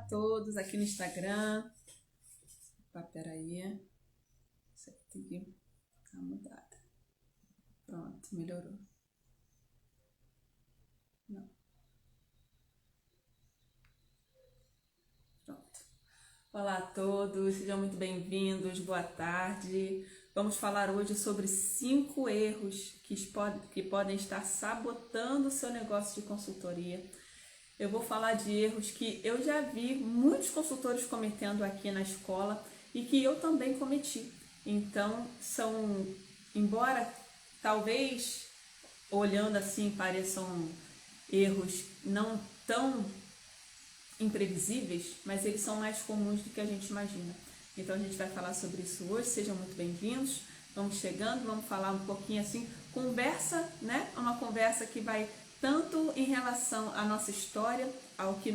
todos aqui no Instagram. Opa, peraí. Isso aqui tem que ficar mudado. Pronto, melhorou. Não. Pronto. Olá a todos, sejam muito bem-vindos, boa tarde. Vamos falar hoje sobre 5 erros que podem estar sabotando o seu negócio de consultoria. Eu vou falar de erros que eu já vi muitos consultores cometendo aqui na escola e que eu também cometi. Então, embora talvez olhando assim pareçam erros não tão imprevisíveis, mas eles são mais comuns do que a gente imagina. Então a gente vai falar sobre isso hoje, sejam muito bem-vindos. Vamos chegando, vamos falar um pouquinho assim, conversa, né? Uma conversa que vai tanto em relação à nossa história, ao que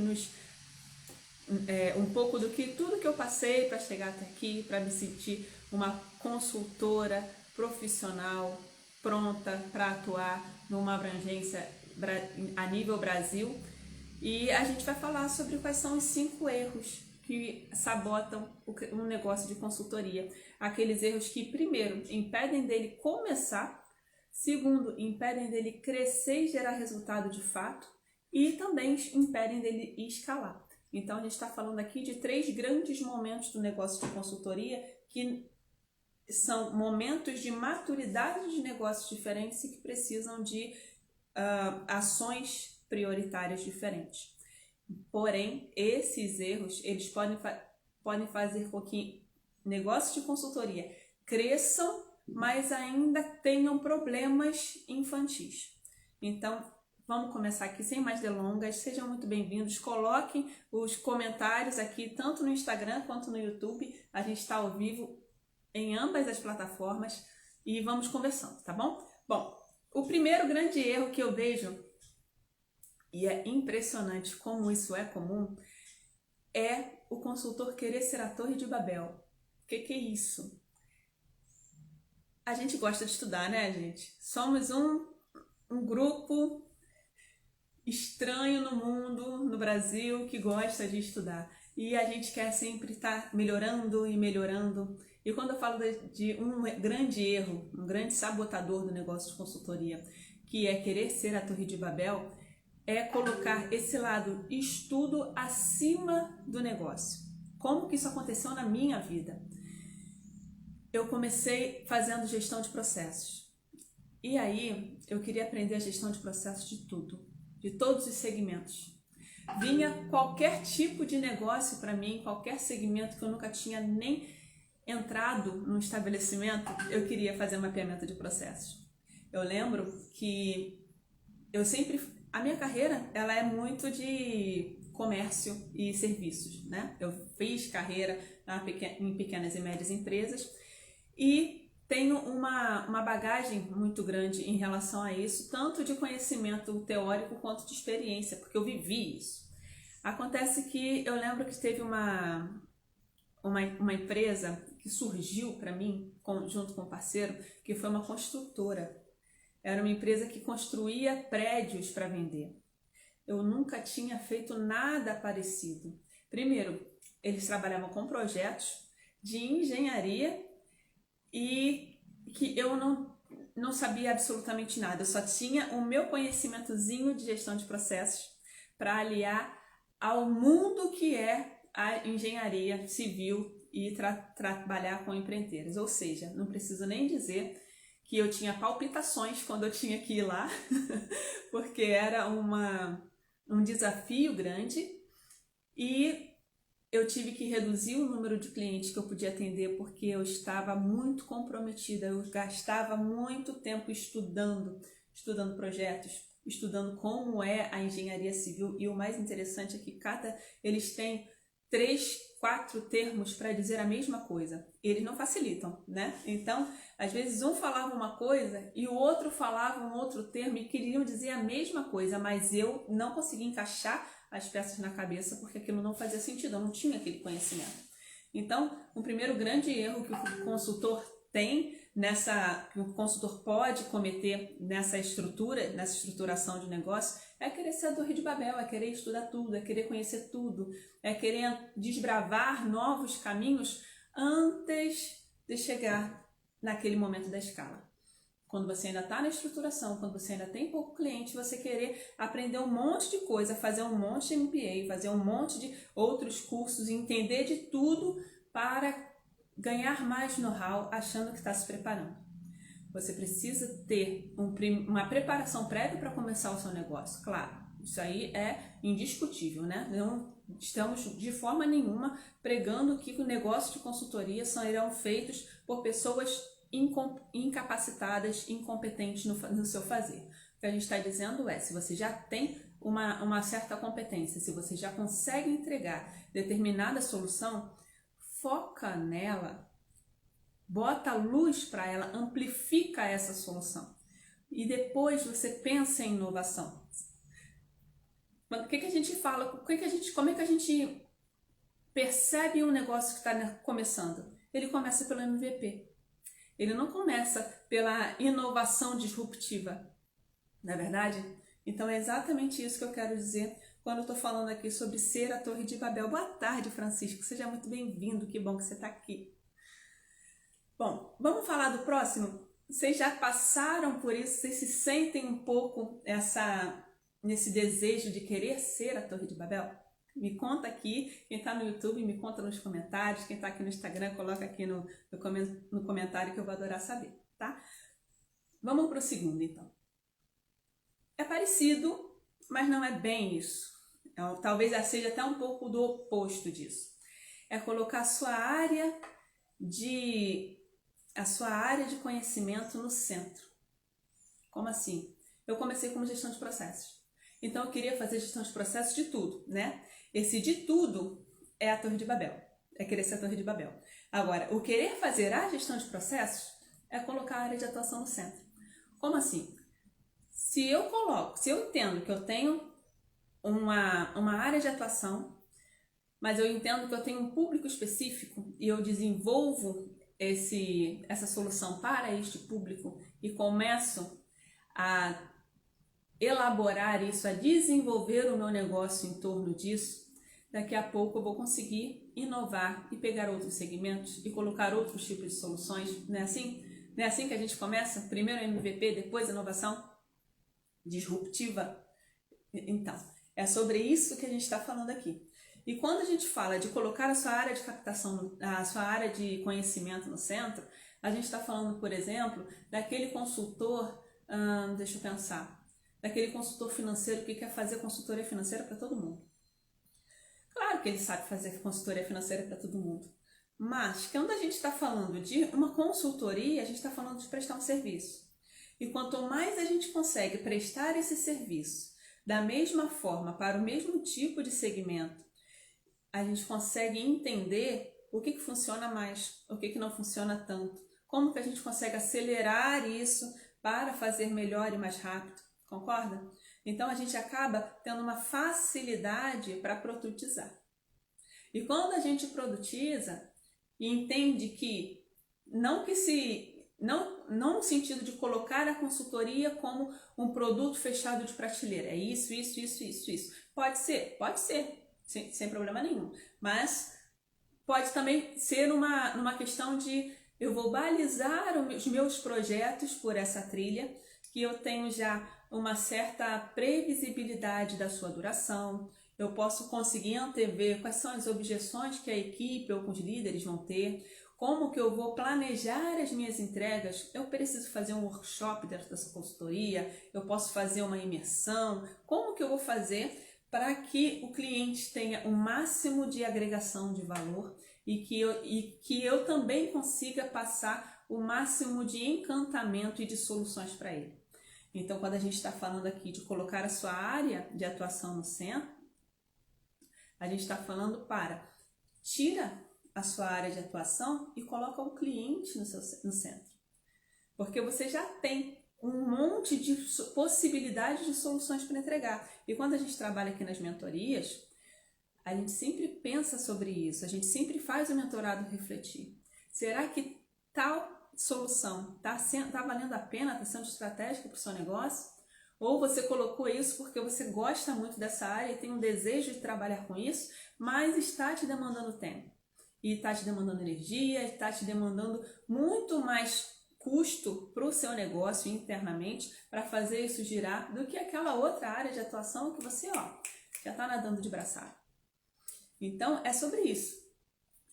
um pouco do que tudo que eu passei para chegar até aqui, para me sentir uma consultora profissional pronta para atuar numa abrangência a nível Brasil. E a gente vai falar sobre quais são os 5 erros que sabotam um negócio de consultoria. Aqueles erros que, primeiro, impedem dele começar, segundo, impedem dele crescer e gerar resultado de fato, e também impedem dele escalar. Então, a gente está falando aqui de 3 grandes momentos do negócio de consultoria que são momentos de maturidade de negócios diferentes e que precisam de ações prioritárias diferentes. Porém, esses erros eles podem fazer com que negócios de consultoria cresçam, mas ainda tenham problemas infantis. Então, vamos começar aqui sem mais delongas. Sejam muito bem-vindos. Coloquem os comentários aqui, tanto no Instagram quanto no YouTube. A gente está ao vivo em ambas as plataformas e vamos conversando, tá bom? Bom, o primeiro grande erro que eu vejo, e é impressionante como isso é comum, é o consultor querer ser a Torre de Babel. O que é isso? A gente gosta de estudar, né, gente? Somos um grupo estranho no mundo, no Brasil, que gosta de estudar. E a gente quer sempre estar melhorando e melhorando. E quando eu falo de um grande erro, um grande sabotador do negócio de consultoria, que é querer ser a Torre de Babel, é colocar esse lado estudo acima do negócio. Como que isso aconteceu na minha vida? Eu comecei fazendo gestão de processos. E aí, eu queria aprender a gestão de processos de tudo, de todos os segmentos. Vinha qualquer tipo de negócio para mim, qualquer segmento que eu nunca tinha nem entrado num estabelecimento, eu queria fazer mapeamento de processos. Eu lembro que a minha carreira, ela é muito de comércio e serviços, né? Eu fiz carreira em pequenas e médias empresas e tenho uma bagagem muito grande em relação a isso, tanto de conhecimento teórico quanto de experiência, porque eu vivi isso. Acontece que eu lembro que teve uma empresa que surgiu para mim, junto com um parceiro, que foi uma construtora. Era uma empresa que construía prédios para vender. Eu nunca tinha feito nada parecido. Primeiro, eles trabalhavam com projetos de engenharia e que eu não sabia absolutamente nada. Eu só tinha o meu conhecimentozinho de gestão de processos para aliar ao mundo que é a engenharia civil e trabalhar com empreiteiras. Ou seja, não preciso nem dizer que eu tinha palpitações quando eu tinha que ir lá, porque era um desafio grande e eu tive que reduzir o número de clientes que eu podia atender porque eu estava muito comprometida, eu gastava muito tempo estudando projetos, estudando como é a engenharia civil, e o mais interessante é que eles têm 3, 4 termos para dizer a mesma coisa. Eles não facilitam, né? Então, às vezes um falava uma coisa e o outro falava um outro termo e queriam dizer a mesma coisa, mas eu não conseguia encaixar as peças na cabeça porque aquilo não fazia sentido, eu não tinha aquele conhecimento. Então, o primeiro grande erro que o consultor tem que o consultor pode cometer nessa estruturação de negócio, é querer ser a Torre de Babel, é querer estudar tudo, é querer conhecer tudo, é querer desbravar novos caminhos antes de chegar naquele momento da escala. Quando você ainda está na estruturação, quando você ainda tem pouco cliente, você querer aprender um monte de coisa, fazer um monte de MBA, fazer um monte de outros cursos, entender de tudo para ganhar mais know-how achando que está se preparando. Você precisa ter uma preparação prévia para começar o seu negócio, claro. Isso aí é indiscutível, né? Não estamos de forma nenhuma pregando que o negócio de consultoria serão feitos por pessoas incapacitadas, incompetentes no seu fazer. O que a gente está dizendo é, se você já tem uma certa competência, se você já consegue entregar determinada solução, foca nela, bota luz para ela, amplifica essa solução. E depois você pensa em inovação. O que a gente fala? Como é que a gente percebe um negócio que está começando? Ele começa pelo MVP. Ele não começa pela inovação disruptiva, não é verdade? Então é exatamente isso que eu quero dizer quando eu estou falando aqui sobre ser a Torre de Babel. Boa tarde, Francisco. Seja muito bem-vindo. Que bom que você está aqui. Bom, vamos falar do próximo? Vocês já passaram por isso? Vocês se sentem um pouco nesse desejo de querer ser a Torre de Babel? Me conta aqui, quem está no YouTube, me conta nos comentários, quem está aqui no Instagram, coloca aqui no comentário que eu vou adorar saber, tá? Vamos para o segundo, então. É parecido, mas não é bem isso. Talvez seja até um pouco do oposto disso. É colocar a sua área de conhecimento no centro. Como assim? Eu comecei como gestão de processos. Então eu queria fazer gestão de processos de tudo, né? Esse de tudo é a Torre de Babel. É querer ser a Torre de Babel. Agora, o querer fazer a gestão de processos é colocar a área de atuação no centro. Como assim? Se eu entendo que eu tenho uma área de atuação, mas eu entendo que eu tenho um público específico e eu desenvolvo essa solução para este público e começo a elaborar isso, a desenvolver o meu negócio em torno disso, daqui a pouco eu vou conseguir inovar e pegar outros segmentos e colocar outros tipos de soluções. Não é assim? Não é assim que a gente começa? Primeiro MVP, depois inovação disruptiva? Então, é sobre isso que a gente está falando aqui. E quando a gente fala de colocar a sua área de captação, a sua área de conhecimento no centro, a gente está falando, por exemplo, daquele consultor, deixa eu pensar, daquele consultor financeiro que quer fazer consultoria financeira para todo mundo. Claro que ele sabe fazer consultoria financeira para todo mundo, mas quando a gente está falando de uma consultoria, a gente está falando de prestar um serviço. E quanto mais a gente consegue prestar esse serviço da mesma forma para o mesmo tipo de segmento, a gente consegue entender o que funciona mais, o que não funciona tanto, como que a gente consegue acelerar isso para fazer melhor e mais rápido, concorda? Então a gente acaba tendo uma facilidade para produtizar. E quando a gente produtiza e entende que não no sentido de colocar a consultoria como um produto fechado de prateleira, é isso. Pode ser, sem problema nenhum, mas pode também ser numa questão de eu vou balizar os meus projetos por essa trilha, que eu tenho já uma certa previsibilidade da sua duração, eu posso conseguir antever quais são as objeções que a equipe ou os líderes vão ter, como que eu vou planejar as minhas entregas, eu preciso fazer um workshop dentro dessa consultoria, eu posso fazer uma imersão, como que eu vou fazer para que o cliente tenha o máximo de agregação de valor e que eu também consiga passar o máximo de encantamento e de soluções para ele. Então, quando a gente está falando aqui de colocar a sua área de atuação no centro, a gente está falando tira a sua área de atuação e coloca o cliente no centro. Porque você já tem um monte de possibilidades de soluções para entregar. E quando a gente trabalha aqui nas mentorias, a gente sempre pensa sobre isso, a gente sempre faz o mentorado refletir. Será que tal solução tá valendo a pena, está sendo estratégica para o seu negócio? Ou você colocou isso porque você gosta muito dessa área e tem um desejo de trabalhar com isso, mas está te demandando tempo. E está te demandando energia, está te demandando muito mais custo para o seu negócio internamente para fazer isso girar do que aquela outra área de atuação que você já está nadando de braçada. Então, é sobre isso.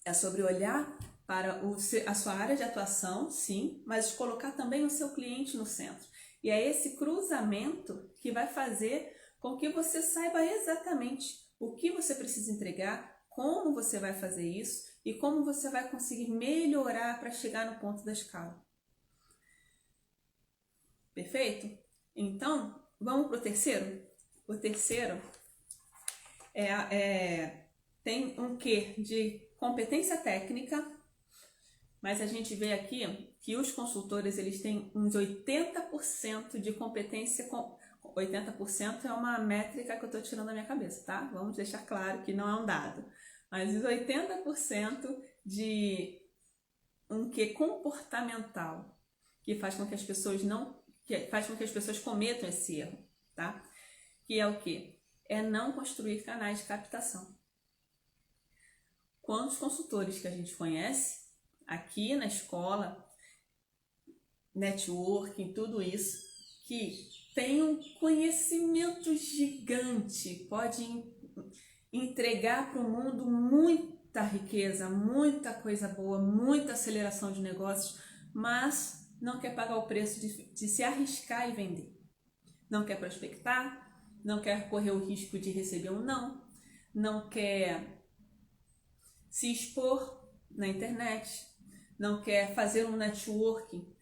É sobre olhar para a sua área de atuação, sim, mas colocar também o seu cliente no centro. E é esse cruzamento que vai fazer com que você saiba exatamente o que você precisa entregar, como você vai fazer isso e como você vai conseguir melhorar para chegar no ponto da escala. Perfeito? Então, vamos para o terceiro? O terceiro tem um quê de competência técnica, mas a gente vê aqui que os consultores eles têm uns 80% de competência. 80% é uma métrica que eu estou tirando da minha cabeça, tá? Vamos deixar claro que não é um dado. Mas os 80% de um quê comportamental que faz com que as pessoas cometam esse erro, tá? Que é o quê? É não construir canais de captação. Quantos consultores que a gente conhece aqui na escola, networking, tudo isso, que tem um conhecimento gigante, pode entregar para o mundo muita riqueza, muita coisa boa, muita aceleração de negócios, mas não quer pagar o preço de se arriscar e vender. Não quer prospectar, não quer correr o risco de receber um não quer se expor na internet, não quer fazer um networking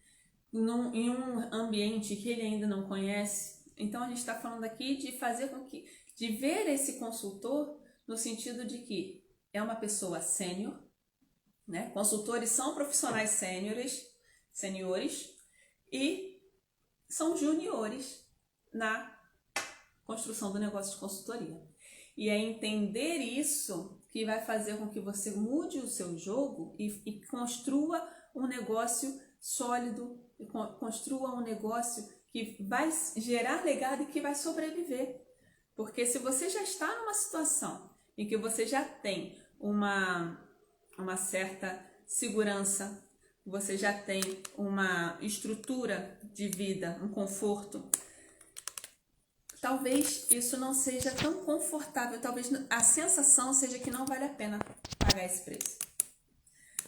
em um ambiente que ele ainda não conhece. Então a gente está falando aqui de ver esse consultor no sentido de que é uma pessoa sênior, né? Consultores são profissionais sêniores e são juniores na construção do negócio de consultoria. E é entender isso que vai fazer com que você mude o seu jogo e construa um negócio sólido, construa um negócio que vai gerar legado e que vai sobreviver. Porque se você já está numa situação em que você já tem uma certa segurança, você já tem uma estrutura de vida, um conforto, talvez isso não seja tão confortável, talvez a sensação seja que não vale a pena pagar esse preço.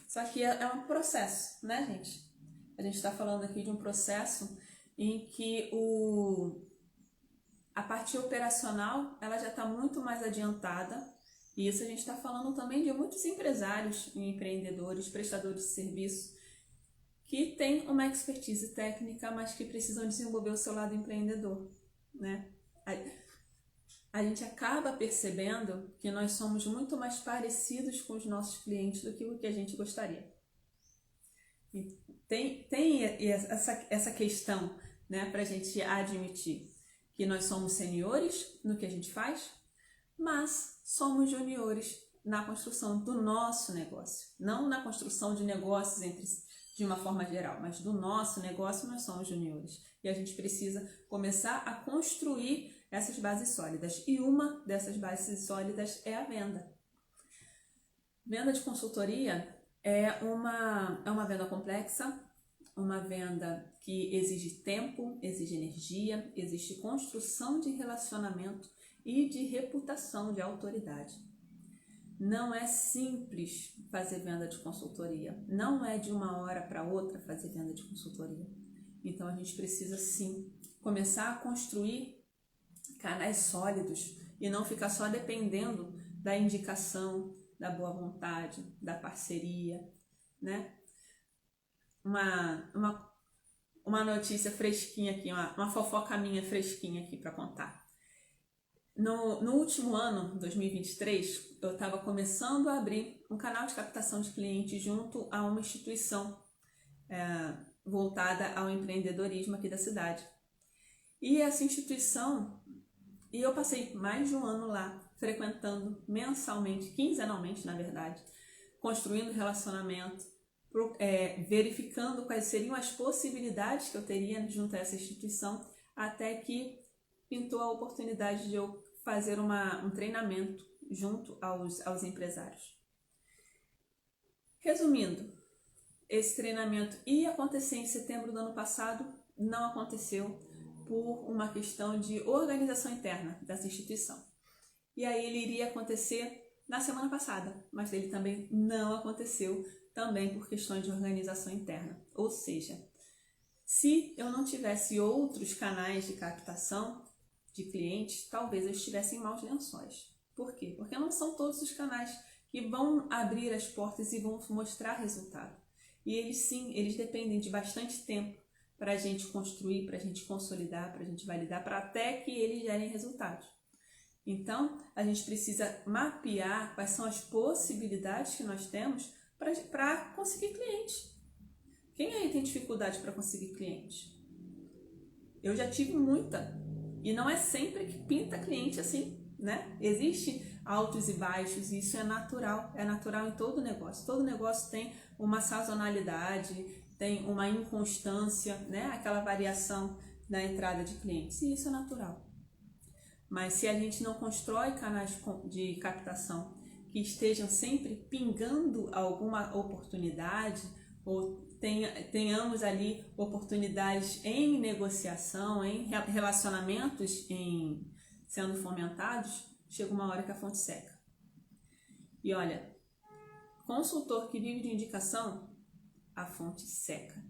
Só que é um processo, né, gente? A gente está falando aqui de um processo em que a parte operacional ela já está muito mais adiantada, e isso a gente está falando também de muitos empresários, empreendedores, prestadores de serviço, que têm uma expertise técnica, mas que precisam desenvolver o seu lado empreendedor, né? A gente acaba percebendo que nós somos muito mais parecidos com os nossos clientes do que o que a gente gostaria. E tem essa questão, né, para a gente admitir que nós somos seniores no que a gente faz, mas somos juniores na construção do nosso negócio, não na construção de negócios de uma forma geral, mas do nosso negócio nós somos juniores. E a gente precisa começar a construir essas bases sólidas. E uma dessas bases sólidas é a venda. Venda de consultoria é uma venda complexa, uma venda que exige tempo, exige energia, exige construção de relacionamento e de reputação, de autoridade. Não é simples fazer venda de consultoria, não é de uma hora para outra fazer venda de consultoria. Então a gente precisa sim começar a construir canais sólidos e não ficar só dependendo da indicação, da boa vontade, da parceria, né? Uma notícia fresquinha aqui, uma fofoca minha fresquinha aqui para contar. No último ano, 2023, eu estava começando a abrir um canal de captação de clientes junto a uma instituição voltada ao empreendedorismo aqui da cidade. E essa instituição, e eu passei mais de um ano lá, frequentando mensalmente, quinzenalmente na verdade, construindo relacionamento, verificando quais seriam as possibilidades que eu teria junto a essa instituição, até que pintou a oportunidade de eu fazer um treinamento junto aos empresários. Resumindo, esse treinamento ia acontecer em setembro do ano passado, não aconteceu por uma questão de organização interna dessa instituição. E aí ele iria acontecer na semana passada, mas ele também não aconteceu, também por questões de organização interna. Ou seja, se eu não tivesse outros canais de captação de clientes, talvez eu estivesse em maus lençóis. Por quê? Porque não são todos os canais que vão abrir as portas e vão mostrar resultado. E eles dependem de bastante tempo para a gente construir, para a gente consolidar, para a gente validar, para até que eles gerem resultados. Então, a gente precisa mapear quais são as possibilidades que nós temos para conseguir clientes. Quem aí tem dificuldade para conseguir clientes? Eu já tive muita. E não é sempre que pinta cliente assim, né? Existe altos e baixos, e isso é natural em todo negócio. Todo negócio tem uma sazonalidade, tem uma inconstância, né? Aquela variação na entrada de clientes, e isso é natural. Mas se a gente não constrói canais de captação que estejam sempre pingando alguma oportunidade, ou tenhamos ali oportunidades em negociação, em relacionamentos sendo fomentados, chega uma hora que a fonte seca. E olha, consultor que vive de indicação, a fonte seca.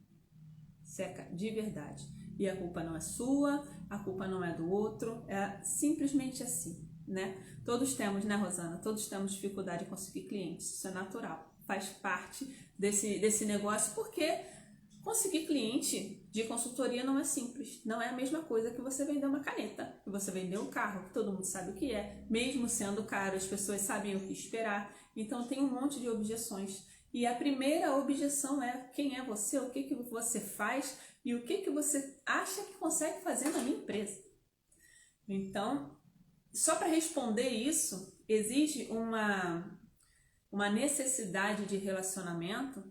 Seca de verdade. E a culpa não é sua, a culpa não é do outro, é simplesmente assim, né? Todos temos, né, Rosana? Todos temos dificuldade em conseguir clientes, isso é natural, faz parte desse negócio, porque conseguir cliente de consultoria não é simples, não é a mesma coisa que você vender uma caneta, que você vender um carro, que todo mundo sabe o que é, mesmo sendo caro, as pessoas sabem o que esperar, então tem um monte de objeções. E a primeira objeção é: quem é você, o que você faz e o que você acha que consegue fazer na minha empresa. Então, só para responder isso, exige uma necessidade de relacionamento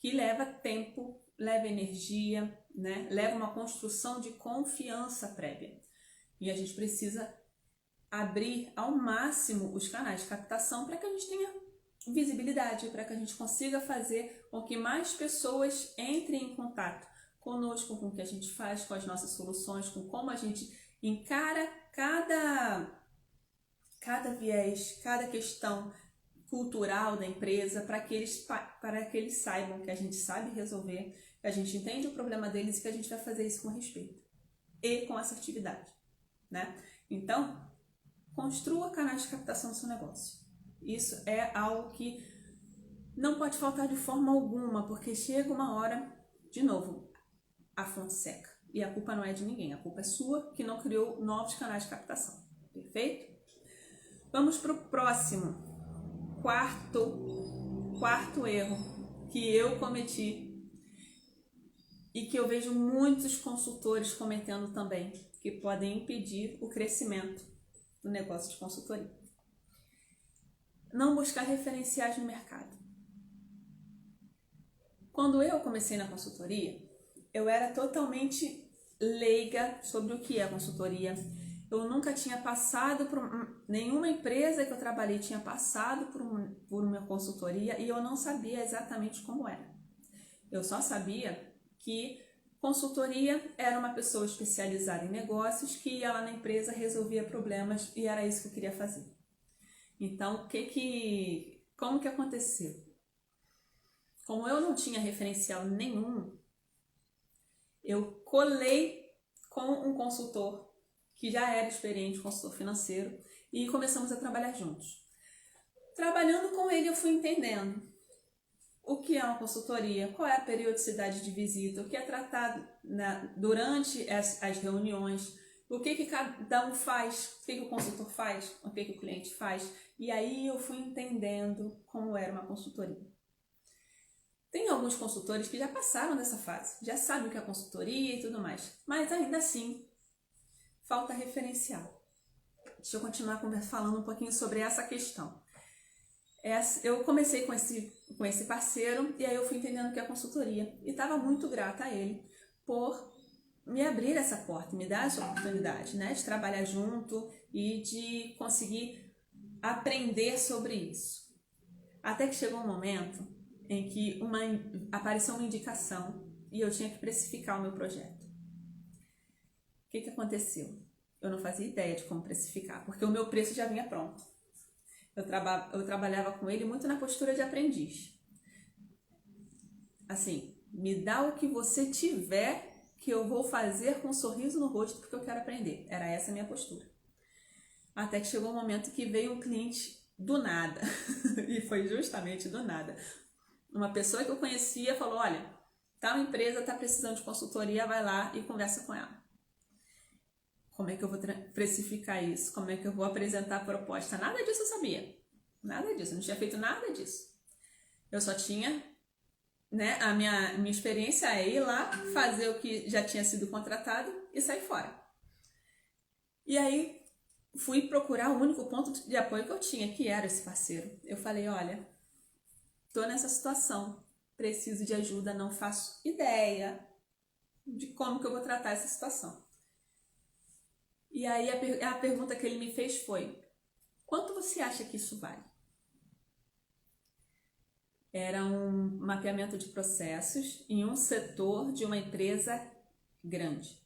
que leva tempo, leva energia, né? Leva uma construção de confiança prévia. E a gente precisa abrir ao máximo os canais de captação para que a gente tenha visibilidade, para que a gente consiga fazer com que mais pessoas entrem em contato conosco, com o que a gente faz, com as nossas soluções, com como a gente encara cada viés, cada questão cultural da empresa, para que eles saibam que a gente sabe resolver, que a gente entende o problema deles e que a gente vai fazer isso com respeito e com assertividade, né? Então, construa canais de captação do seu negócio. Isso é algo que não pode faltar de forma alguma, porque chega uma hora, de novo, a fonte seca. E a culpa não é de ninguém, a culpa é sua que não criou novos canais de captação. Perfeito? Vamos para o próximo. Quarto erro que eu cometi e que eu vejo muitos consultores cometendo também, que podem impedir o crescimento do negócio de consultoria. Não buscar referenciais no mercado. Quando eu comecei na consultoria, eu era totalmente leiga sobre o que é consultoria. Eu nunca tinha passado por nenhuma empresa que eu trabalhei tinha passado por uma consultoria e eu não sabia exatamente como era. Eu só sabia que consultoria era uma pessoa especializada em negócios que ia lá na empresa, resolvia problemas e era isso que eu queria fazer. Então, como que aconteceu? Como eu não tinha referencial nenhum, eu colei com um consultor que já era experiente, consultor financeiro, e começamos a trabalhar juntos. Trabalhando com ele, eu fui entendendo o que é uma consultoria, qual é a periodicidade de visita, o que é tratado durante as reuniões, o que cada um faz, o que o consultor faz, o que o cliente faz. E aí eu fui entendendo como era uma consultoria. Tem alguns consultores que já passaram dessa fase, já sabem o que é consultoria e tudo mais, mas ainda assim falta referencial. Deixa eu continuar falando um pouquinho sobre essa questão. Eu comecei com esse parceiro e aí eu fui entendendo que é a consultoria. E estava muito grata a ele por me abrir essa porta, me dar essa oportunidade, né? De trabalhar junto e de conseguir aprender sobre isso. Até que chegou um momento em que apareceu uma indicação e eu tinha que precificar o meu projeto. O que aconteceu? Eu não fazia ideia de como precificar, porque o meu preço já vinha pronto. Eu trabalhava com ele muito na postura de aprendiz. Assim, me dá o que você tiver que eu vou fazer com um sorriso no rosto porque eu quero aprender. Era essa a minha postura. Até que chegou um momento que veio um cliente do nada. E foi justamente do nada. Uma pessoa que eu conhecia falou, olha, tal empresa está precisando de consultoria, vai lá e conversa com ela. Como é que eu vou precificar isso? Como é que eu vou apresentar a proposta? Nada disso eu sabia. Nada disso. Eu não tinha feito nada disso. Eu só tinha, né, a minha experiência é ir lá, fazer o que já tinha sido contratado e sair fora. E aí fui procurar o único ponto de apoio que eu tinha, que era esse parceiro. Eu falei, olha, tô nessa situação, preciso de ajuda, não faço ideia de como que eu vou tratar essa situação. E aí a pergunta que ele me fez foi, quanto você acha que isso vale? Era um mapeamento de processos em um setor de uma empresa grande.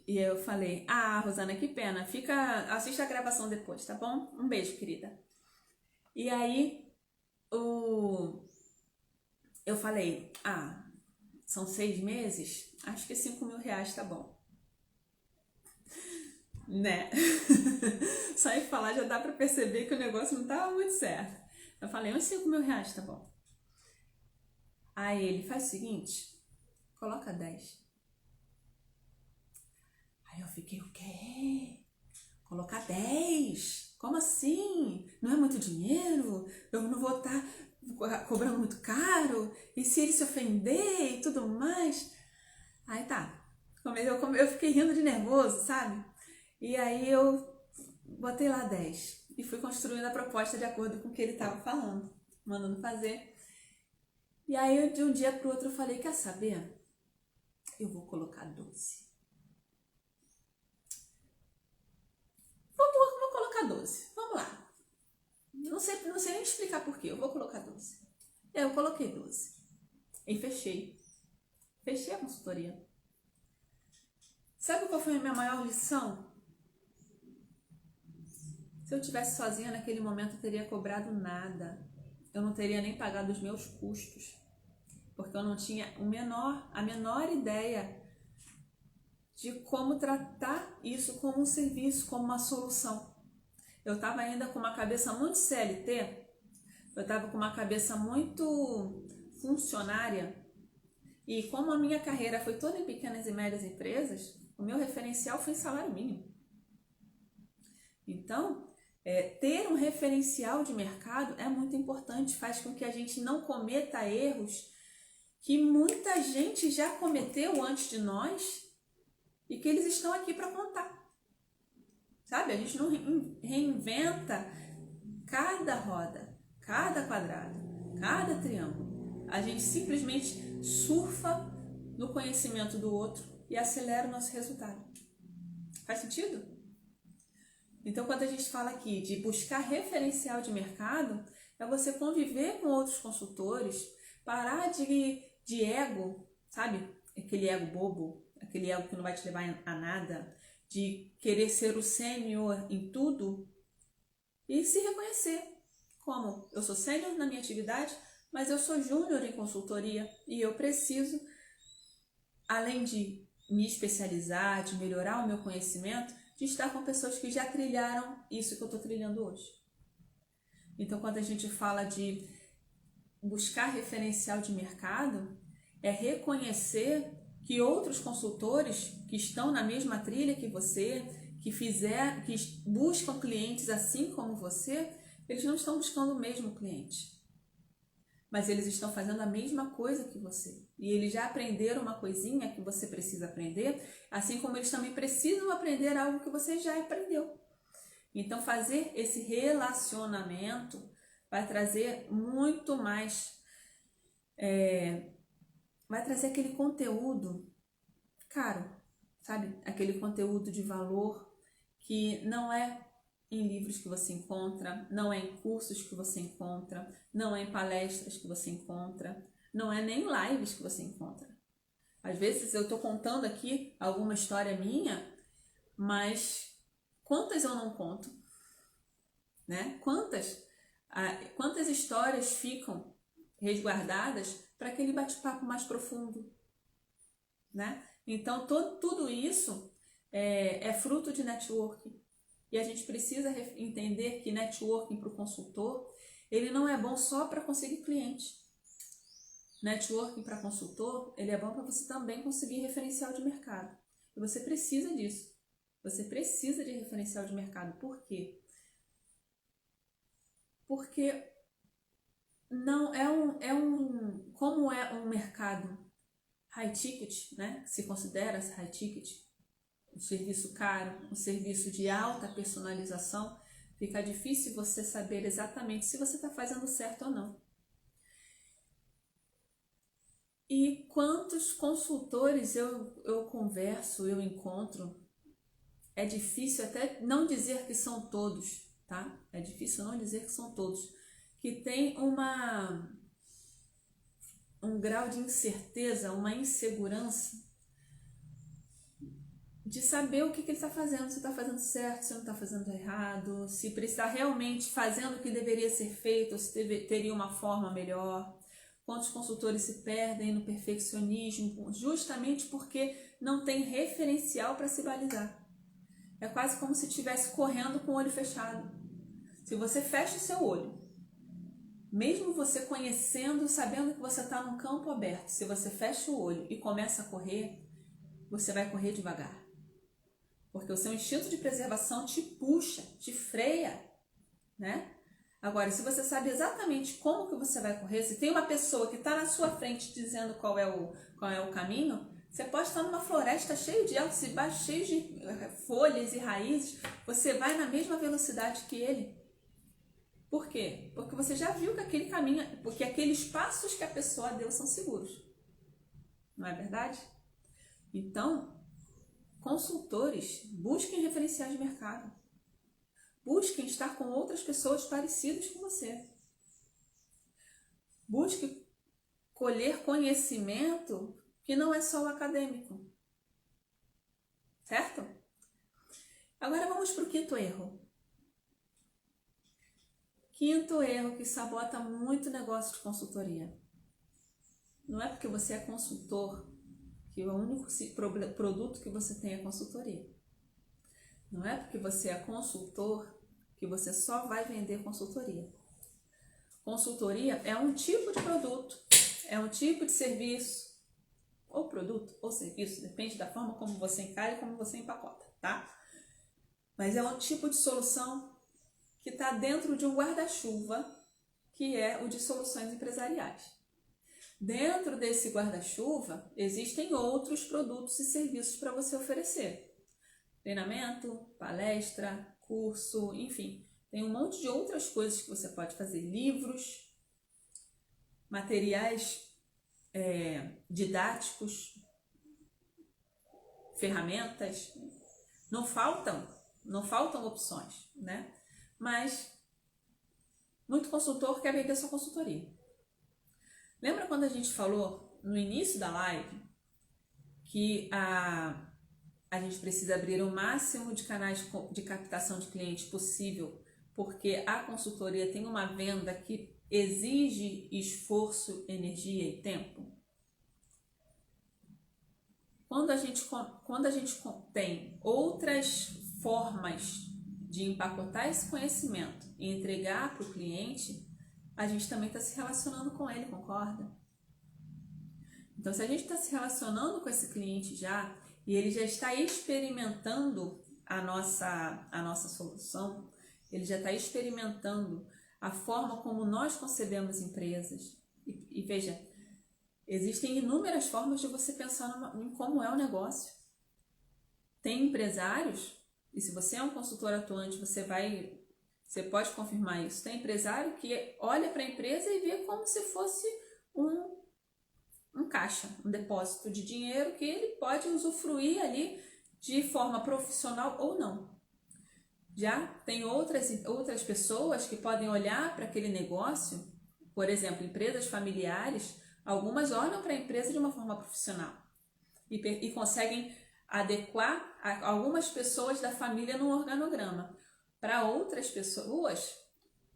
E eu falei, Rosana, que pena, assiste a gravação depois, tá bom? Um beijo, querida. E aí, eu falei, são 6 meses? Acho que 5 mil reais tá bom. Né? Só em falar já dá pra perceber que o negócio não tava muito certo. Eu falei, uns 5 mil reais tá bom. Aí ele, faz o seguinte, coloca 10. Aí eu fiquei, o quê? Colocar 10? Como assim? Não é muito dinheiro? Eu não vou estar cobrando muito caro? E se ele se ofender e tudo mais? Aí tá. Eu fiquei rindo de nervoso, sabe? E aí eu botei lá 10 e fui construindo a proposta de acordo com o que ele estava falando, mandando fazer. E aí de um dia para o outro eu falei, quer saber? Eu vou colocar 12. Vou colocar 12, vamos lá. Não sei nem explicar porquê, eu vou colocar 12. E aí eu coloquei 12 e fechei a consultoria. Sabe qual foi a minha maior lição? Se eu estivesse sozinha naquele momento, eu teria cobrado nada. Eu não teria nem pagado os meus custos. Porque eu não tinha a menor ideia de como tratar isso como um serviço, como uma solução. Eu estava ainda com uma cabeça muito CLT, eu estava com uma cabeça muito funcionária. E como a minha carreira foi toda em pequenas e médias empresas, o meu referencial foi em salário mínimo. Então, ter um referencial de mercado é muito importante, faz com que a gente não cometa erros que muita gente já cometeu antes de nós e que eles estão aqui para contar. Sabe? A gente não reinventa cada roda, cada quadrado, cada triângulo. A gente simplesmente surfa no conhecimento do outro e acelera o nosso resultado. Faz sentido? Então, quando a gente fala aqui de buscar referencial de mercado, é você conviver com outros consultores, parar de ego, sabe? Aquele ego bobo, aquele ego que não vai te levar a nada, de querer ser o sênior em tudo e se reconhecer como eu sou sênior na minha atividade, mas eu sou júnior em consultoria e eu preciso, além de me especializar, de melhorar o meu conhecimento, de estar com pessoas que já trilharam isso que eu estou trilhando hoje. Então, quando a gente fala de buscar referencial de mercado, é reconhecer que outros consultores que estão na mesma trilha que você, que buscam clientes assim como você, eles não estão buscando o mesmo cliente, mas eles estão fazendo a mesma coisa que você. E eles já aprenderam uma coisinha que você precisa aprender, assim como eles também precisam aprender algo que você já aprendeu. Então, fazer esse relacionamento vai trazer muito mais, vai trazer aquele conteúdo caro, sabe? Aquele conteúdo de valor que não é em livros que você encontra, não é em cursos que você encontra, não é em palestras que você encontra, não é nem em lives que você encontra. Às vezes eu estou contando aqui alguma história minha, mas quantas eu não conto, né? Quantas histórias ficam resguardadas para aquele bate-papo mais profundo, né? Então, tudo isso é fruto de networking. E a gente precisa entender que networking para o consultor, ele não é bom só para conseguir cliente. Networking para consultor, ele é bom para você também conseguir referencial de mercado. E você precisa disso. Você precisa de referencial de mercado. Por quê? Porque não como é um mercado high ticket, né? Se considera high ticket, um serviço caro, um serviço de alta personalização, fica difícil você saber exatamente se você está fazendo certo ou não. E quantos consultores eu converso, eu encontro, é difícil até não dizer que são todos, tá? É difícil não dizer que são todos, que tem um grau de incerteza, uma insegurança de saber o que ele está fazendo, se está fazendo certo, se não está fazendo errado, se está realmente fazendo o que deveria ser feito, ou se teria uma forma melhor. Quantos consultores se perdem no perfeccionismo justamente porque não tem referencial para se balizar. É quase como se estivesse correndo com o olho fechado. Se você fecha o seu olho, mesmo você conhecendo, sabendo que você está num campo aberto, se você fecha o olho e começa a correr, você vai correr devagar. Porque o seu instinto de preservação te puxa, te freia, né? Agora, se você sabe exatamente como que você vai correr, se tem uma pessoa que está na sua frente dizendo qual é o caminho, você pode estar numa floresta cheia de altos e baixos, cheio de folhas e raízes, você vai na mesma velocidade que ele. Por quê? Porque você já viu que aquele caminho, porque aqueles passos que a pessoa deu são seguros. Não é verdade? Então, consultores, busquem referenciais de mercado. Busquem estar com outras pessoas parecidas com você. Busque colher conhecimento que não é só o acadêmico. Certo? Agora vamos para o quinto erro. Quinto erro que sabota muito o negócio de consultoria. Não é porque você é consultor que o único produto que você tem é consultoria. Não é porque você é consultor que você só vai vender consultoria. Consultoria é um tipo de produto, é um tipo de serviço, ou produto, ou serviço, depende da forma como você encara e como você empacota, tá? Mas é um tipo de solução que está dentro de um guarda-chuva, que é o de soluções empresariais. Dentro desse guarda-chuva, existem outros produtos e serviços para você oferecer. Treinamento, palestra, curso, enfim. Tem um monte de outras coisas que você pode fazer. Livros, materiais didáticos, ferramentas. Não faltam opções, né? Mas muito consultor quer vender sua consultoria. Lembra quando a gente falou no início da live que a gente precisa abrir o máximo de canais de captação de clientes possível, porque a consultoria tem uma venda que exige esforço, energia e tempo? Quando a gente tem outras formas de empacotar esse conhecimento e entregar para o cliente, a gente também está se relacionando com ele, concorda? Então, se a gente está se relacionando com esse cliente já, e ele já está experimentando a nossa solução, ele já está experimentando a forma como nós concebemos empresas. E veja, existem inúmeras formas de você pensar em como é o negócio. Tem empresários e se você é um consultor atuante, você pode confirmar isso. Tem empresário que olha para a empresa e vê como se fosse um caixa, um depósito de dinheiro que ele pode usufruir ali de forma profissional ou não. Já tem outras pessoas que podem olhar para aquele negócio, por exemplo, empresas familiares, algumas olham para a empresa de uma forma profissional e conseguem adequar algumas pessoas da família no organograma. Para outras pessoas,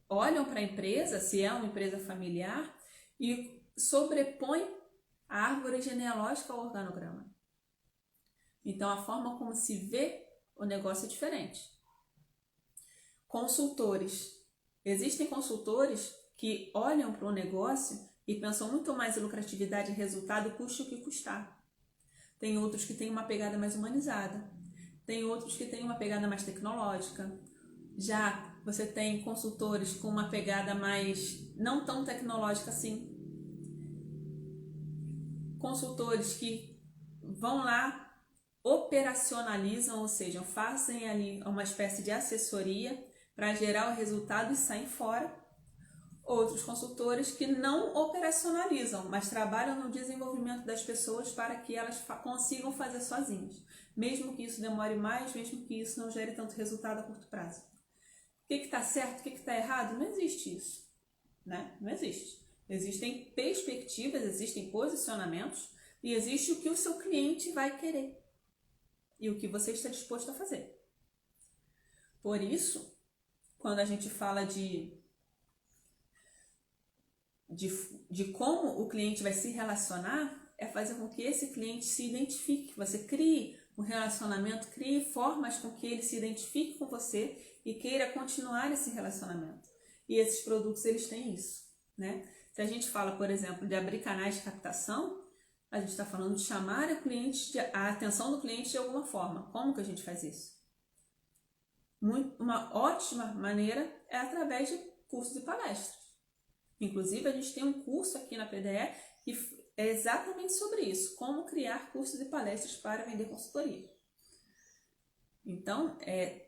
olham para a empresa, se é uma empresa familiar, e sobrepõem a árvore genealógica ao organograma. Então, a forma como se vê o negócio é diferente. Consultores. Existem consultores que olham para o negócio e pensam muito mais em lucratividade, resultado, custe o que custar. Tem outros que têm uma pegada mais humanizada. Tem outros que têm uma pegada mais tecnológica. Já você tem consultores com uma pegada mais não tão tecnológica assim. Consultores que vão lá, operacionalizam, ou seja, fazem ali uma espécie de assessoria para gerar o resultado e saem fora. Outros consultores que não operacionalizam, mas trabalham no desenvolvimento das pessoas para que elas consigam fazer sozinhas, mesmo que isso demore mais, mesmo que isso não gere tanto resultado a curto prazo. O que está certo, o que está errado? Não existe isso, né? Não existe. Existem perspectivas, existem posicionamentos e existe o que o seu cliente vai querer e o que você está disposto a fazer. Por isso, quando a gente fala de como o cliente vai se relacionar, é fazer com que esse cliente se identifique, que você crie um relacionamento, crie formas com que ele se identifique com você e queira continuar esse relacionamento. E esses produtos, eles têm isso, né? Se a gente fala, por exemplo, de abrir canais de captação, a gente está falando de chamar a atenção do cliente de alguma forma. Como que a gente faz isso? Uma ótima maneira é através de cursos e palestras. Inclusive, a gente tem um curso aqui na PDE que é exatamente sobre isso, como criar cursos e palestras para vender consultoria. Então,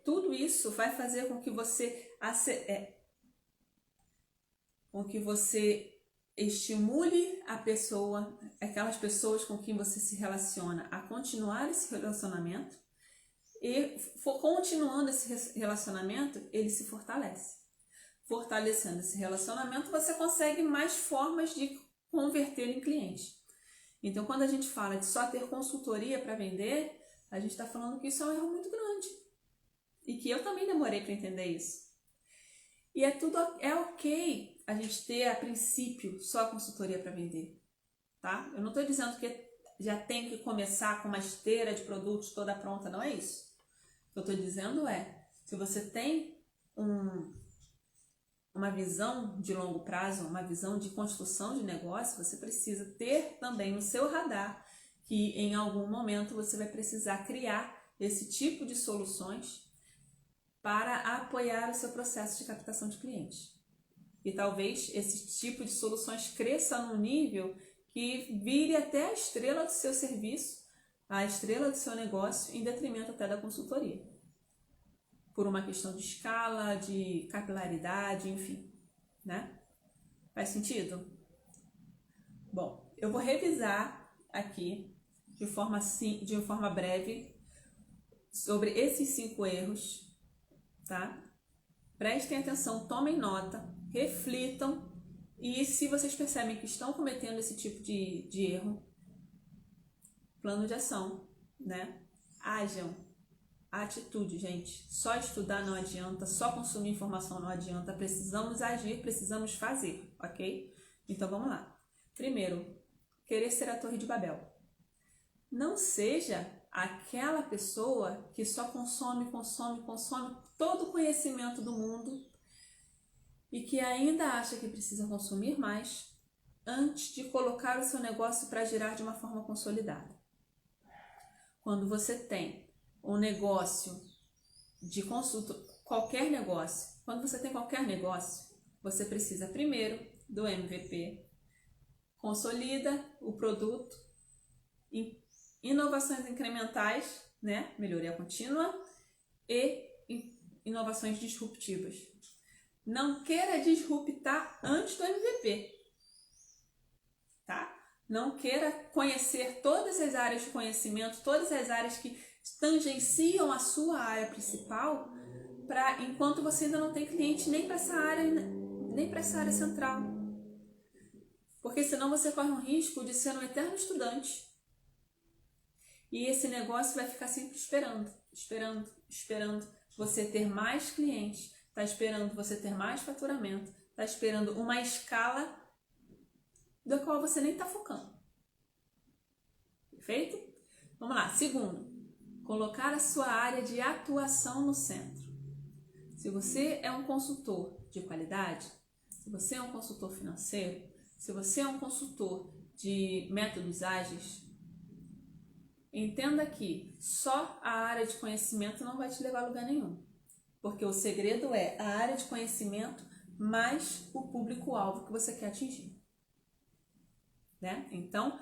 tudo isso vai fazer com que você estimule a pessoa, aquelas pessoas com quem você se relaciona, a continuar esse relacionamento e, continuando esse relacionamento, ele se fortalece. Fortalecendo esse relacionamento, você consegue mais formas de converter em cliente. Então, quando a gente fala de só ter consultoria para vender, a gente está falando que isso é um erro muito grande. E que eu também demorei para entender isso. E é ok a gente ter, a princípio, só consultoria para vender. Tá? Eu não estou dizendo que já tem que começar com uma esteira de produtos toda pronta, não é isso. O que eu estou dizendo se você tem uma visão de longo prazo, uma visão de construção de negócio, você precisa ter também no seu radar que em algum momento você vai precisar criar esse tipo de soluções para apoiar o seu processo de captação de clientes. E talvez esse tipo de soluções cresça num nível que vire até a estrela do seu serviço, a estrela do seu negócio, em detrimento até da consultoria. Por uma questão de escala, de capilaridade, enfim, né? Faz sentido? Bom, eu vou revisar aqui de forma breve sobre esses 5 erros, tá? Prestem atenção, tomem nota, reflitam e se vocês percebem que estão cometendo esse tipo de erro, plano de ação, né? Ajam. A atitude, gente. Só estudar não adianta, só consumir informação não adianta. Precisamos agir, precisamos fazer, ok? Então vamos lá. Primeiro, querer ser a Torre de Babel. Não seja aquela pessoa que só consome todo o conhecimento do mundo e que ainda acha que precisa consumir mais antes de colocar o seu negócio para girar de uma forma consolidada. Quando você tem um negócio de qualquer negócio, quando você tem qualquer negócio, você precisa primeiro do MVP, consolida o produto, inovações incrementais, né? Melhoria contínua, e inovações disruptivas. Não queira disruptar antes do MVP, tá? Não queira conhecer todas as áreas de conhecimento, todas as áreas que tangenciam a sua área principal, enquanto você ainda não tem cliente nem para essa área central. Porque senão você corre um risco de ser um eterno estudante. E esse negócio vai ficar sempre esperando você ter mais clientes, está esperando você ter mais faturamento, está esperando uma escala da qual você nem está focando. Perfeito? Vamos lá. Segundo, colocar a sua área de atuação no centro. Se você é um consultor de qualidade, se você é um consultor financeiro, se você é um consultor de métodos ágeis, entenda que só a área de conhecimento não vai te levar a lugar nenhum. Porque o segredo é a área de conhecimento mais o público-alvo que você quer atingir. Né? Então,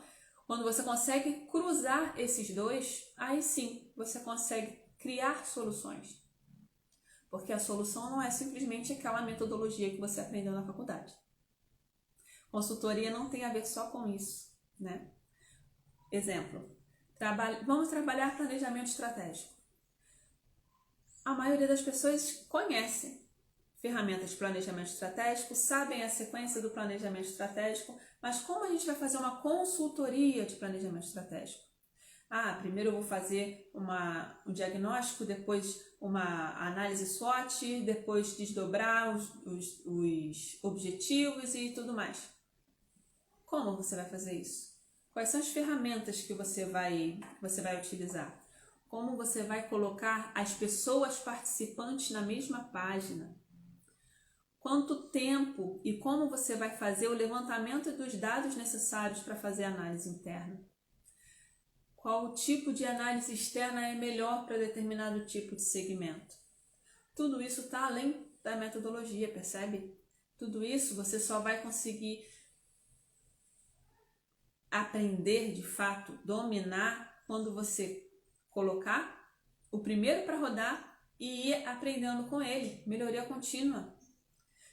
quando você consegue cruzar esses dois, aí sim você consegue criar soluções. Porque a solução não é simplesmente aquela metodologia que você aprendeu na faculdade. Consultoria não tem a ver só com isso, né? Exemplo, vamos trabalhar planejamento estratégico. A maioria das pessoas conhecem ferramentas de planejamento estratégico, sabem a sequência do planejamento estratégico, mas como a gente vai fazer uma consultoria de planejamento estratégico? Primeiro eu vou fazer um diagnóstico, depois uma análise SWOT, depois desdobrar os objetivos e tudo mais. Como você vai fazer isso? Quais são as ferramentas que você vai utilizar? Como você vai colocar as pessoas participantes na mesma página? Quanto tempo e como você vai fazer o levantamento dos dados necessários para fazer a análise interna? Qual tipo de análise externa é melhor para determinado tipo de segmento? Tudo isso está além da metodologia, percebe? Tudo isso você só vai conseguir aprender de fato, dominar, quando você colocar o primeiro para rodar e ir aprendendo com ele, melhoria contínua.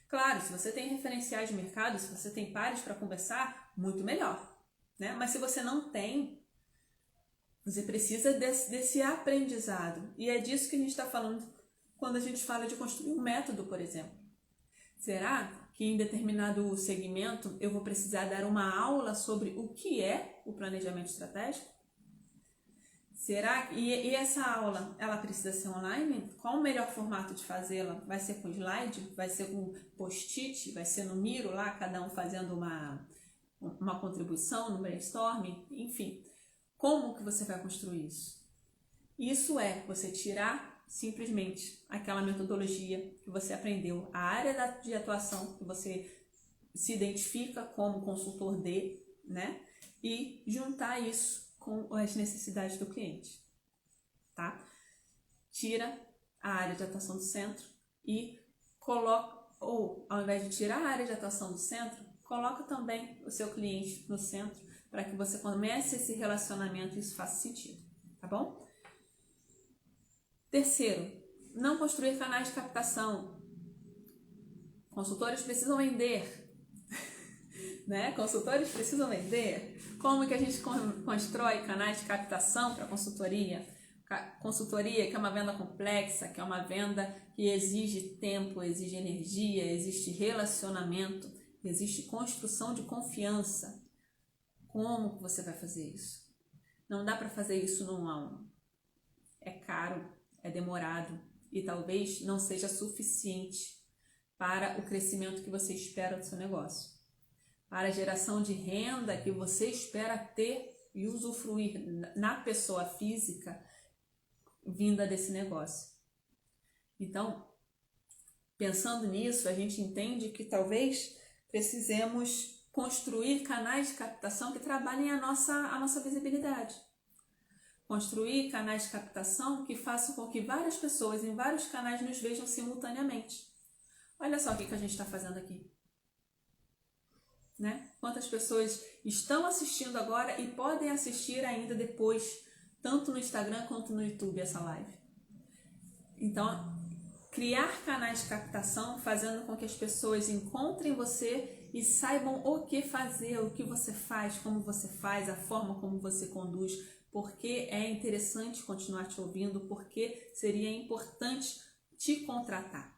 Claro, se você tem referenciais de mercado, se você tem pares para conversar, muito melhor, né? Mas se você não tem, você precisa desse aprendizado. E é disso que a gente está falando quando a gente fala de construir um método, por exemplo. Será que em determinado segmento eu vou precisar dar uma aula sobre o que é o planejamento estratégico? Será que e essa aula, ela precisa ser online? Qual o melhor formato de fazê-la? Vai ser com slide? Vai ser com post-it? Vai ser no Miro lá, cada um fazendo uma contribuição no brainstorming? Enfim, como que você vai construir isso? Isso é você tirar simplesmente aquela metodologia que você aprendeu, a área de atuação que você se identifica como consultor de, né? E juntar isso com as necessidades do cliente, tá? Tira a área de atuação do centro e coloca, ou ao invés de tirar a área de atuação do centro, coloca também o seu cliente no centro para que você comece esse relacionamento e isso faça sentido, tá bom? Terceiro, não construir canais de captação. Consultores precisam vender, né? Consultores precisam vender. Como que a gente constrói canais de captação para consultoria? Consultoria que é uma venda complexa, que é uma venda que exige tempo, exige energia, existe relacionamento, existe construção de confiança. Como que você vai fazer isso? Não dá para fazer isso no 1 a 1. É caro, é demorado e talvez não seja suficiente para o crescimento que você espera do seu negócio, para a geração de renda que você espera ter e usufruir na pessoa física vinda desse negócio. Então, pensando nisso, a gente entende que talvez precisemos construir canais de captação que trabalhem a nossa visibilidade. Construir canais de captação que façam com que várias pessoas em vários canais nos vejam simultaneamente. Olha só o que a gente está fazendo aqui. Né? Quantas pessoas estão assistindo agora e podem assistir ainda depois, tanto no Instagram quanto no YouTube, essa live. Então, criar canais de captação, fazendo com que as pessoas encontrem você e saibam o que fazer, o que você faz, como você faz, a forma como você conduz, porque é interessante continuar te ouvindo, porque seria importante te contratar,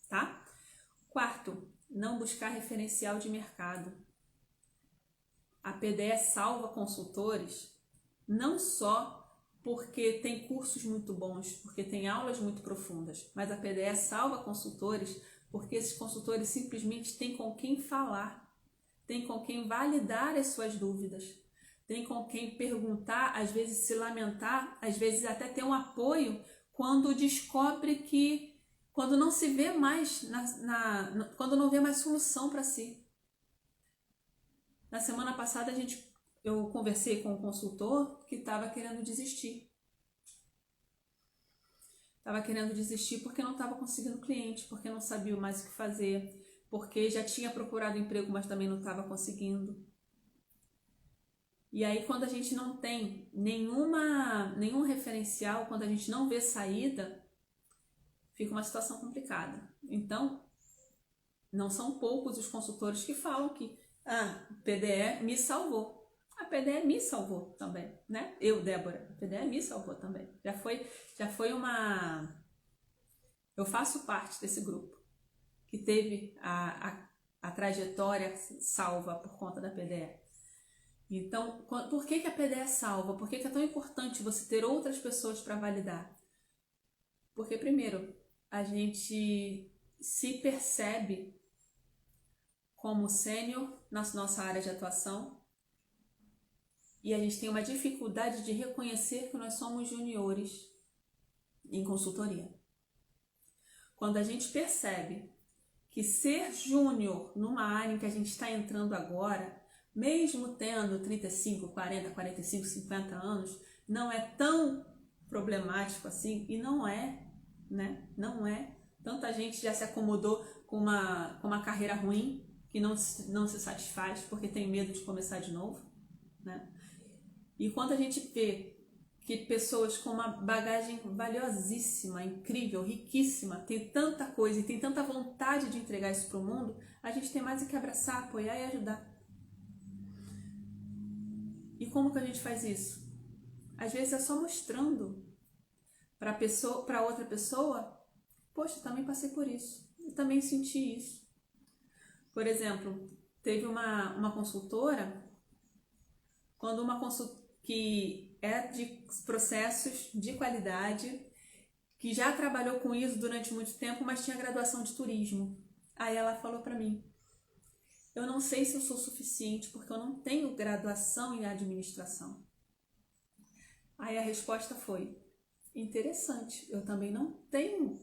tá? Quarto, não buscar referencial de mercado. A PDE salva consultores não só porque tem cursos muito bons, porque tem aulas muito profundas, mas a PDE salva consultores porque esses consultores simplesmente têm com quem falar, têm com quem validar as suas dúvidas, têm com quem perguntar, às vezes se lamentar, às vezes até ter um apoio quando descobre que, quando não se vê mais, quando não vê mais solução para si. Na semana passada eu conversei com um consultor que estava querendo desistir. Estava querendo desistir porque não estava conseguindo cliente, porque não sabia mais o que fazer, porque já tinha procurado emprego, mas também não estava conseguindo. E aí, quando a gente não tem nenhum referencial, quando a gente não vê saída, fica uma situação complicada. Então, não são poucos os consultores que falam que a PDE me salvou. A PDE me salvou também, né? Eu, Débora, a PDE me salvou também. Já foi uma... Eu faço parte desse grupo que teve a trajetória salva por conta da PDE. Então, por que a PDE salva? Por que é tão importante você ter outras pessoas para validar? Porque, primeiro, a gente se percebe como sênior na nossa área de atuação e a gente tem uma dificuldade de reconhecer que nós somos juniores em consultoria. Quando a gente percebe que ser júnior numa área em que a gente está entrando agora, mesmo tendo 35, 40, 45, 50 anos, não é tão problemático assim, e não é, né? Não é. Tanta gente já se acomodou com uma carreira ruim, que não se satisfaz porque tem medo de começar de novo, né? E quando a gente vê que pessoas com uma bagagem valiosíssima, incrível, riquíssima, tem tanta coisa e tem tanta vontade de entregar isso para o mundo, a gente tem mais que abraçar, apoiar e ajudar. E como que a gente faz isso? Às vezes é só mostrando para outra pessoa, poxa, eu também passei por isso, eu também senti isso. Por exemplo, teve uma consultora, quando que é de processos de qualidade, que já trabalhou com isso durante muito tempo, mas tinha graduação de turismo. Aí ela falou para mim, eu não sei se eu sou suficiente porque eu não tenho graduação em administração. Aí a resposta foi, interessante, eu também não tenho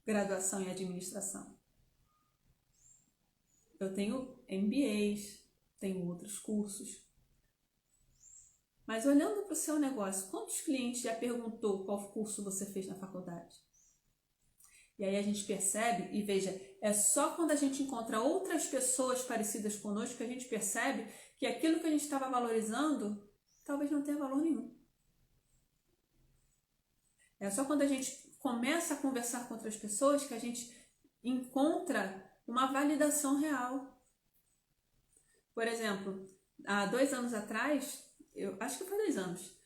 graduação em administração. Eu tenho MBAs, tenho outros cursos. Mas olhando para o seu negócio, quantos clientes já perguntou qual curso você fez na faculdade? E aí a gente percebe, e veja, é só quando a gente encontra outras pessoas parecidas conosco que a gente percebe que aquilo que a gente estava valorizando talvez não tenha valor nenhum. É só quando a gente começa a conversar com outras pessoas que a gente encontra uma validação real. Por exemplo, há 2 anos atrás, acho que foi 2 anos,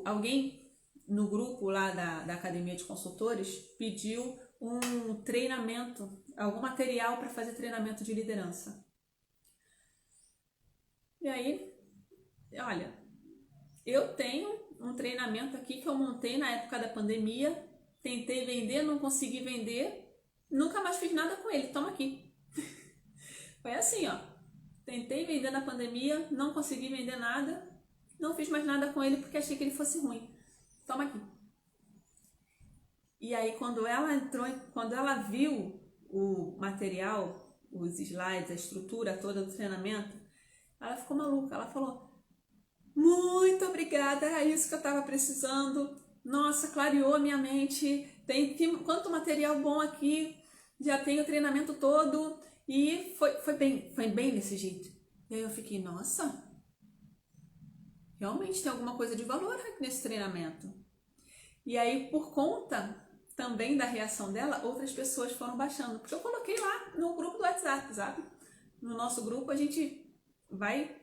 alguém no grupo lá da Academia de Consultores pediu um treinamento, algum material para fazer treinamento de liderança. E aí, olha, eu tenho um treinamento aqui que eu montei na época da pandemia, tentei vender, não consegui vender, nunca mais fiz nada com ele, toma aqui. Foi assim, ó, tentei vender na pandemia, não consegui vender nada, não fiz mais nada com ele porque achei que ele fosse ruim, toma aqui. E aí quando ela viu o material, os slides, a estrutura toda do treinamento, ela ficou maluca, ela falou, muito obrigada, é isso que eu estava precisando, nossa, clareou a minha mente, quanto material bom aqui, já tenho o treinamento todo, e foi bem desse jeito. E aí eu fiquei, nossa, realmente tem alguma coisa de valor aqui nesse treinamento. E aí, por conta também da reação dela, outras pessoas foram baixando. Porque eu coloquei lá no grupo do WhatsApp, sabe? No nosso grupo a gente vai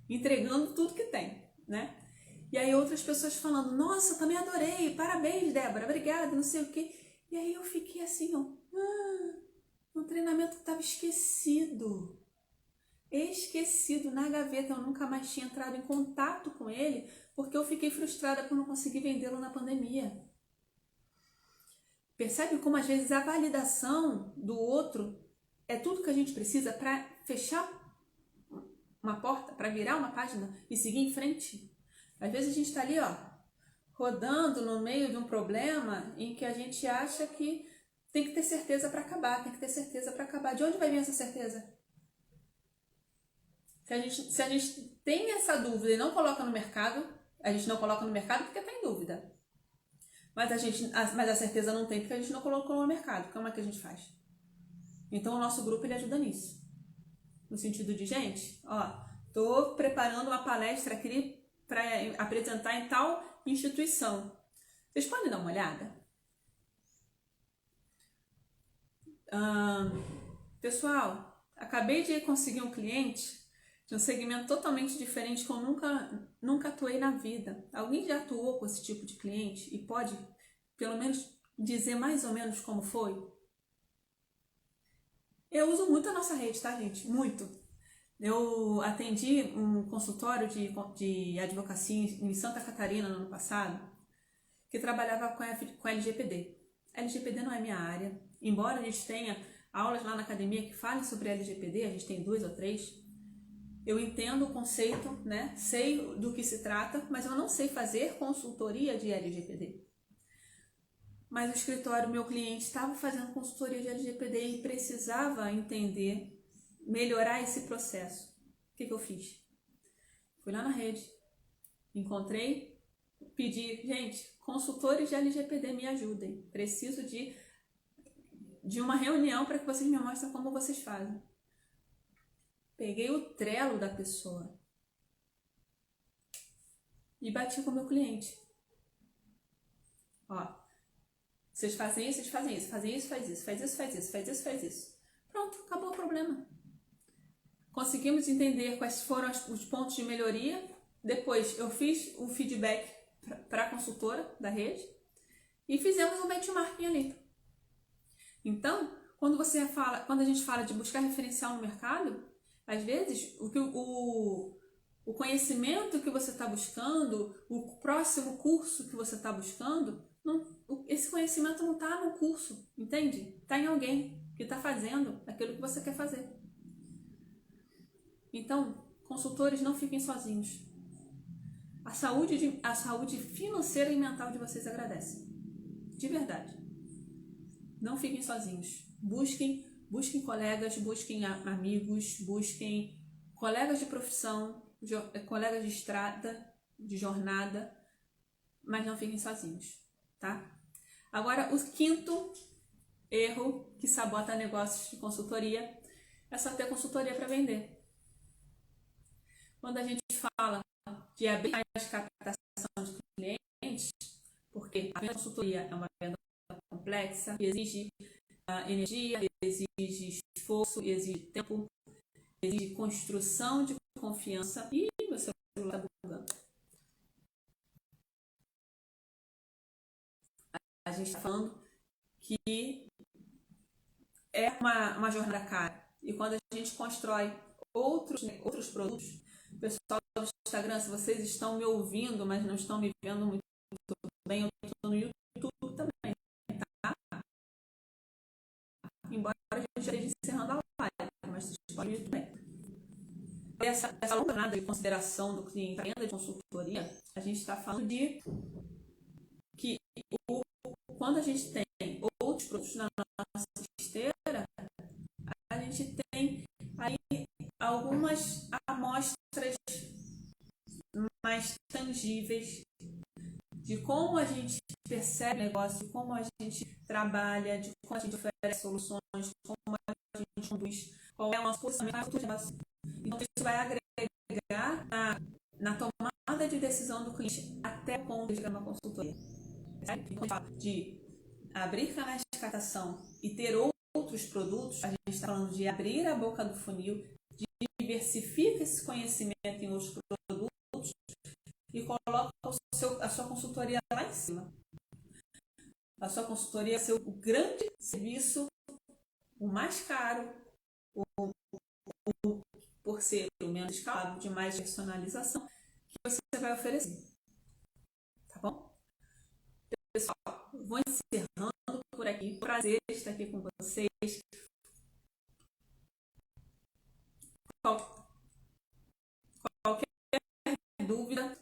entregando tudo que tem, né? E aí outras pessoas falando, nossa, também adorei, parabéns, Débora, obrigada, não sei o quê. E aí eu fiquei assim, ó, um treinamento que estava esquecido na gaveta, eu nunca mais tinha entrado em contato com ele, porque eu fiquei frustrada por não conseguir vendê-lo na pandemia. Percebe como às vezes a validação do outro é tudo que a gente precisa para fechar uma porta, para virar uma página e seguir em frente? Às vezes a gente está ali, ó, rodando no meio de um problema em que a gente acha que tem que ter certeza para acabar, tem que ter certeza para acabar. De onde vai vir essa certeza? Se a gente tem essa dúvida e não coloca no mercado, a gente não coloca no mercado porque tem dúvida. Mas a certeza não tem porque a gente não colocou no mercado. Como é que a gente faz? Então o nosso grupo ele ajuda nisso. No sentido de, gente, ó, tô preparando uma palestra aqui para apresentar em tal instituição. Vocês podem dar uma olhada? Pessoal, acabei de conseguir um cliente de um segmento totalmente diferente que eu nunca atuei na vida. Alguém já atuou com esse tipo de cliente e pode, pelo menos, dizer mais ou menos como foi? Eu uso muito a nossa rede, tá, gente? Muito. Eu atendi um consultório de advocacia em Santa Catarina no ano passado, que trabalhava com LGPD. LGPD não é minha área, embora a gente tenha aulas lá na academia que falem sobre LGPD, a gente tem 2 ou 3. Eu entendo o conceito, né? Sei do que se trata, mas eu não sei fazer consultoria de LGPD. Mas o escritório, meu cliente, estava fazendo consultoria de LGPD e precisava entender, melhorar esse processo. O que eu fiz? Fui lá na rede, encontrei, pedi, gente, consultores de LGPD me ajudem. Preciso de uma reunião para que vocês me mostrem como vocês fazem. Peguei o Trello da pessoa e bati com o meu cliente. Ó, vocês fazem isso, faz isso, faz isso, faz isso, faz isso, faz isso. Pronto, acabou o problema. Conseguimos entender quais foram os pontos de melhoria. Depois eu fiz o feedback para a consultora da rede e fizemos um benchmarking ali. Então, quando a gente fala de buscar referencial no mercado, às vezes o conhecimento que você está buscando, o próximo curso que você está buscando, esse conhecimento não está no curso, entende? Está em alguém que está fazendo aquilo que você quer fazer. Então, consultores, não fiquem sozinhos. A saúde financeira e mental de vocês agradece. De verdade. Não fiquem sozinhos. Busquem colegas, busquem amigos, busquem colegas de profissão, colegas de estrada, de jornada, mas não fiquem sozinhos, tá? Agora, o 5º erro que sabota negócios de consultoria é só ter consultoria para vender. Quando a gente fala de abrir mais captação de clientes, porque a consultoria é uma venda complexa, exige energia, exige esforço, exige tempo, exige construção de confiança. E meu celular está bugando. A gente está falando que é uma jornada cara. E quando a gente constrói outros produtos, pessoal do Instagram, se vocês estão me ouvindo, mas não estão me vendo muito bem, eu estou no YouTube também, tá? Embora a gente esteja encerrando a live, mas vocês podem ver também. Essa longa jornada de consideração do cliente, a venda de consultoria, a gente está falando de que quando a gente tem outros produtos na nossa esteira, a gente tem aí algumas amostras mais tangíveis de como a gente percebe o negócio, de como a gente trabalha, de como a gente oferece soluções, como a gente conduz, qual é o nosso posicionamento do negócio. Então, isso vai agregar na tomada de decisão do cliente até o ponto de chegar na consultoria. de abrir canais de captação e ter outros produtos, a gente está falando de abrir a boca do funil, de diversificar esse conhecimento em outros produtos e coloca a sua consultoria lá em cima. A sua consultoria é o seu grande serviço, o mais caro, por ser o menos escalado, de mais personalização que você vai oferecer. Tá bom? Pessoal, vou encerrando por aqui. Prazer estar aqui com vocês. Qualquer dúvida,